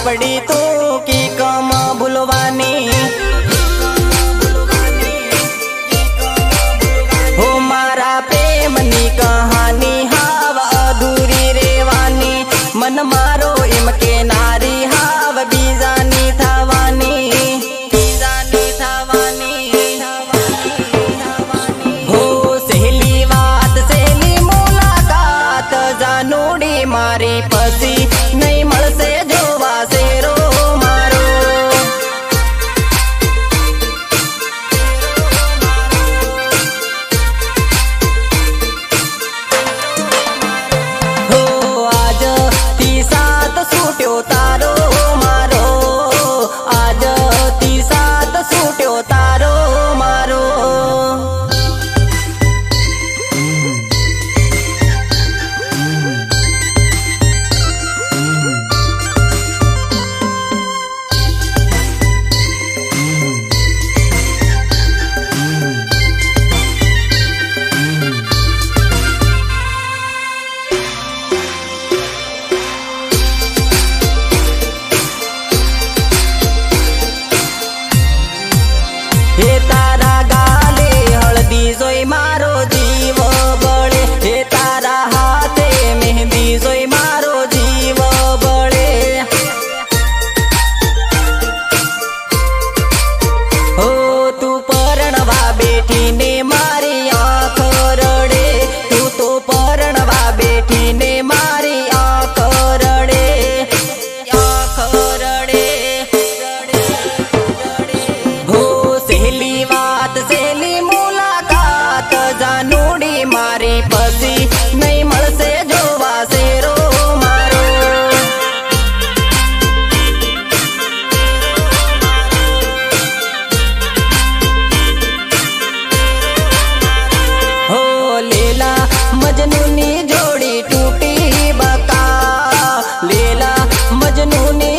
पड़ी तू की कम भूलवानी। हो मारा प्रेमनी कहानी हाव अधूरी रेवानी। मन मारो एम के नारी हाव बीजानी थवानी। हो सहेली वात सहेली मुलाकात जानूडी मारी पसी नहीं मळसे जोवा सेरो मारो। हो आज ती सात सूट्यो तारो मारो। आज ती सात सूट्यो तारो मारो। हे तारा गाले हळदी जोई मारो जीव बळे। हे तारा हाथे मेहंदी जोई मारो जीव बळे। हो तू परणवा बेठी ने मारी आँख रडे। तू तो परणवा बेठी ने मारी आँख रडे। आँख रडे। हो सहेली वात सहेली मुलाकात जानूडी मारी पसी नहीं मळसे जोवा सेरो मारो। हो लेला मजनूनी जोड़ी टूटी बका। लेला मजनूनी